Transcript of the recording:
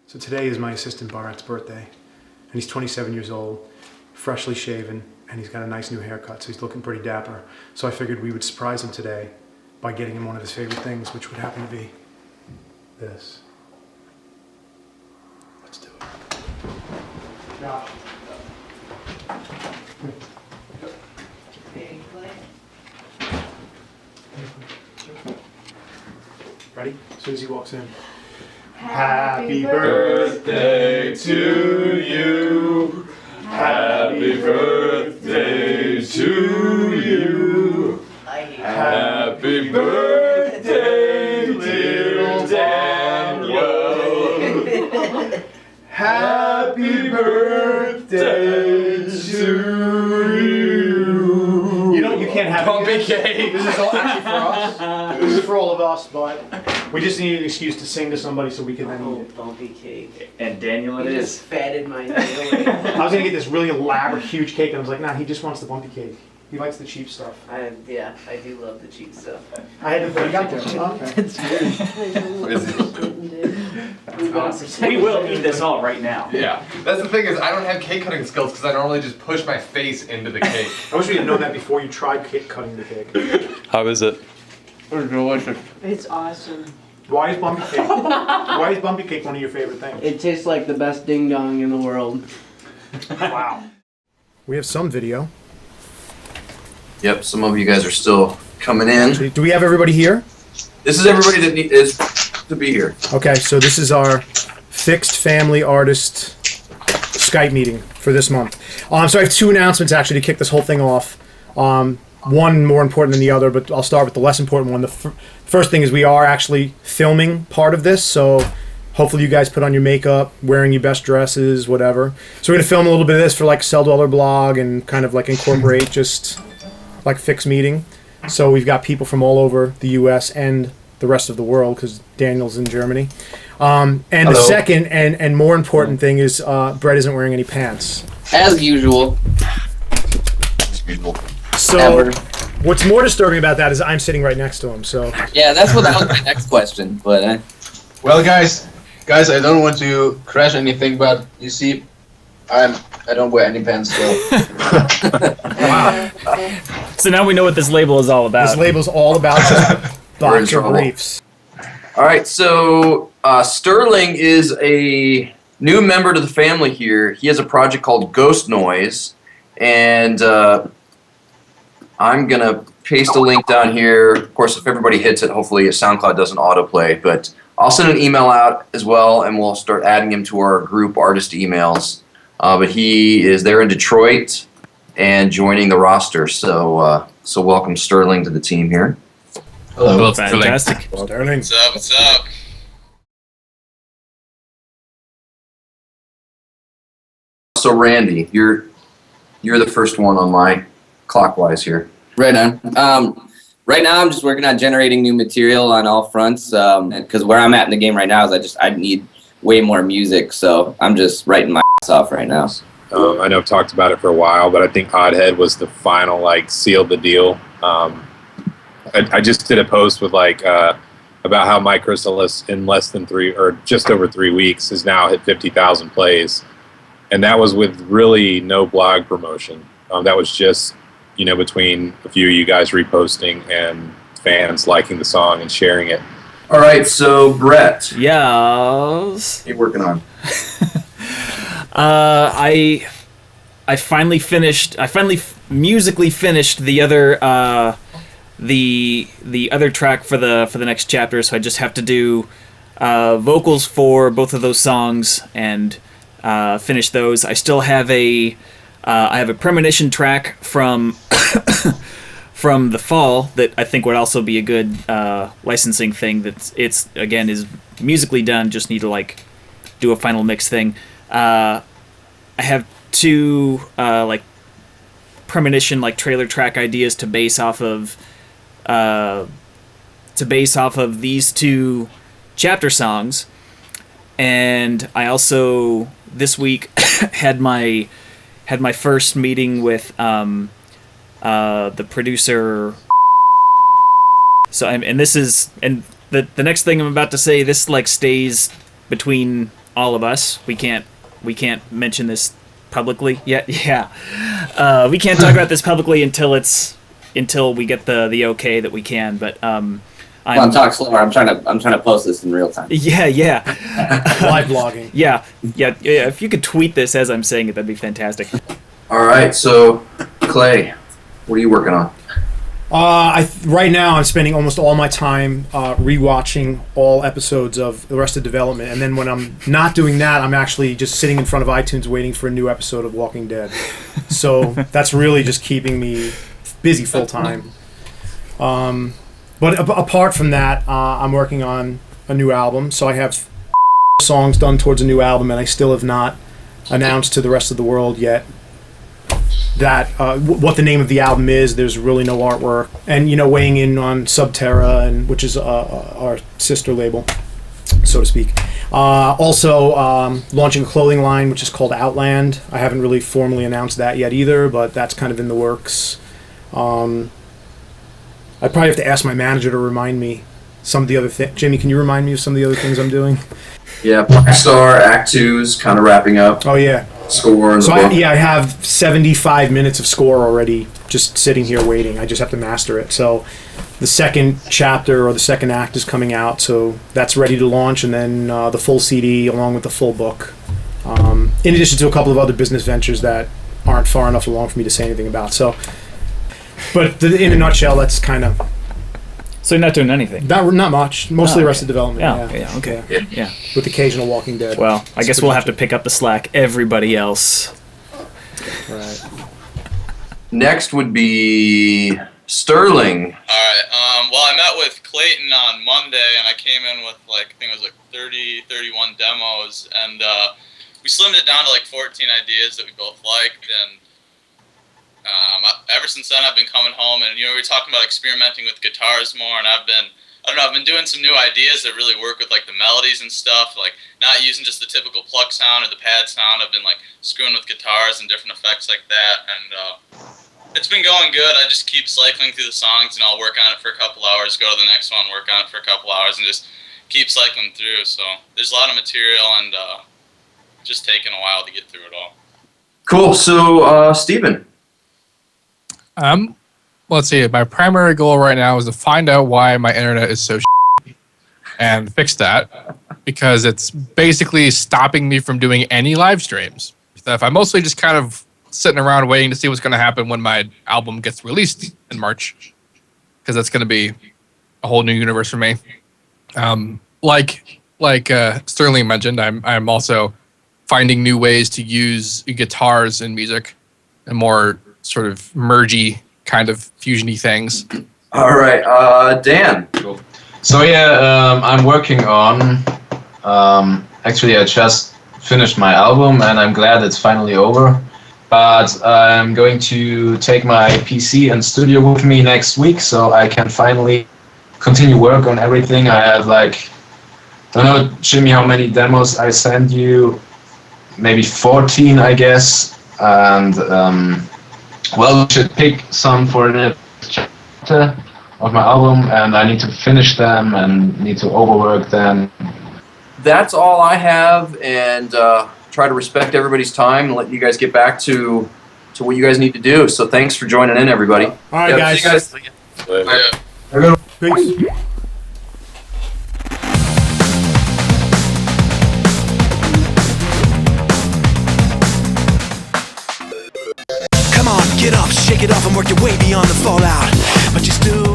So today is my assistant Bharat's birthday, and he's 27 years old, freshly shaven, and he's got a nice new haircut, so he's looking pretty dapper. So I figured we would surprise him today by getting him one of his favorite things, which would happen to be this. Let's do it. Josh. Ready? As soon as he walks in. Happy birthday to you. Happy birthday to you. Happy birthday, dear Daniel. Happy birthday to you. You can't have Bumpy Cake. This is all actually for us. This is for all of us, but we just need an excuse to sing to somebody so we can then eat it. Bumpy Cake. And Daniel it You is. just fatted my nail. I was gonna get this really elaborate, huge cake, and I was like, nah, he just wants the Bumpy Cake. He likes the cheap stuff. Yeah, I do love the cheap stuff. I had to. You got there. We will eat this all right now. Yeah, that's the thing is I don't have cake cutting skills because I normally just push my face into the cake. I wish we had known that before you tried cutting the cake. How is it? It's delicious. It's awesome. Why is Bumpy Cake? Why is Bumpy Cake one of your favorite things? It tastes like the best ding dong in the world. Wow. We have some video. Yep, some of you guys are still coming in. Do we have everybody here? This is everybody that is to be here. Okay, so this is our FiXT Family Artist Skype meeting for this month. So I have two announcements actually to kick this whole thing off. One more important than the other, but I'll start with the less important one. The first thing is we are actually filming part of this, so hopefully you guys put on your makeup, wearing your best dresses, whatever. So we're going to film a little bit of this for like Celldweller blog and kind of like incorporate just like FiXT meeting. So we've got people from all over the US and the rest of the world because Daniel's in Germany. And Hello. the second and more important thing is Brett isn't wearing any pants. As usual. As usual. So Ever. what's more disturbing about that is I'm sitting right next to him. So Yeah, that was my next question, but Well, guys, I don't want to crash anything, but you see, I don't wear any pants, so. wow, So now we know what this label is all about. this label's all about just We're in boxer trouble. briefs. All right, so Sterling is a new member to the family here. He has a project called Ghost Noise, and I'm going to paste a link down here. Of course, if everybody hits it, hopefully SoundCloud doesn't autoplay, but I'll send an email out as well, and we'll start adding him to our group artist emails. But he is there in Detroit and joining the roster, so welcome Sterling to the team here. Hello. Fantastic. Sterling. What's up? What's up? So Randy, you're the first one on my clockwise here. right on. Right now, I'm just working on generating new material on all fronts. Because where I'm at in the game right now is I need way more music, so I'm just writing my ass off right now. I know I've talked about it for a while, but I think Oddhead was the final, sealed the deal. I just did a post with about how My Chrysalis in less than just over 3 weeks has now hit 50,000 plays, and that was with really no blog promotion. That was just between a few of you guys reposting and fans liking the song and sharing it. All right, so Brett, Yes. what are you working on? I finally finished. I finally musically finished the other the other track for the next chapter. So I just have to do vocals for both of those songs and finish those. I still have I have a premonition track from from the fall that I think would also be a good licensing thing. It's again is musically done. Just need to do a final mix thing. I have two premonition trailer track ideas to base off of these two chapter songs, and I also this week had my first meeting with the producer. So the next thing I'm about to say, this like stays between all of us. We can't mention this publicly yet. Yeah, we can't talk about this publicly until we get the okay that we can. But Come on, talk slower. I'm trying to post this in real time. Yeah. Live blogging. Yeah. If you could tweet this as I'm saying it, that'd be fantastic. All right, so Clay, what are you working on? Right now I'm spending almost all my time rewatching all episodes of Arrested Development, and then when I'm not doing that, I'm actually just sitting in front of iTunes waiting for a new episode of Walking Dead. So that's really just keeping me busy full time. But apart from that, I'm working on a new album, so I have songs done towards a new album, and I still have not announced to the rest of the world yet that what the name of the album is. There's really no artwork, and weighing in on Subterra, which is our sister label, so to speak. Also launching a clothing line which is called Outland. I haven't really formally announced that yet either, but that's kind of in the works. I probably have to ask my manager to remind me some of the other things. Jimmy, can you remind me of some of the other things I'm doing? Yeah, Blackstar Act 2's kind of wrapping up. Oh yeah. Score and So the book. I have 75 minutes of score already, just sitting here waiting. I just have to master it. So the second chapter or the second act is coming out, so that's ready to launch, and then the full CD along with the full book. In addition to a couple of other business ventures that aren't far enough along for me to say anything about. So, but in a nutshell, that's kind of. So you're not doing anything? Not much. Mostly Arrested Development. Yeah. Okay. Yeah. With occasional Walking Dead. Well, I guess we'll have to pick up the slack. Everybody else. Right. Next would be Sterling. Alright, well, I met with Clayton on Monday, and I came in with, I think it was 30, 31 demos, and we slimmed it down to 14 ideas that we both liked, and ever since then I've been coming home, and we were talking about experimenting with guitars more, and I've been doing some new ideas that really work with the melodies and stuff, not using just the typical pluck sound or the pad sound. I've been screwing with guitars and different effects like that, and it's been going good. I just keep cycling through the songs, and I'll work on it for a couple hours, go to the next one, work on it for a couple hours, and just keep cycling through. So there's a lot of material, and just taking a while to get through it all. Cool. So Steven. Let's see. My primary goal right now is to find out why my internet is so and fix that, because it's basically stopping me from doing any live streams. Stuff. I'm mostly just kind of sitting around waiting to see what's going to happen when my album gets released in March, because that's going to be a whole new universe for me. Like Sterling mentioned, I'm also finding new ways to use guitars in music and more sort of mergy kind of fusiony things. All right, Dan. Cool. So yeah, I'm working on. Actually, I just finished my album, and I'm glad it's finally over. But I'm going to take my PC and studio with me next week, so I can finally continue work on everything. I have I don't know, Jimmy, how many demos I sent you? Maybe 14, I guess. And well, we should pick some for the chapter of my album, and I need to finish them and need to overwork them. That's all I have, and try to respect everybody's time and let you guys get back to what you guys need to do. So thanks for joining in, everybody. All right, guys. See you guys. Peace. Get up, shake it off and work your way beyond the fallout. But you still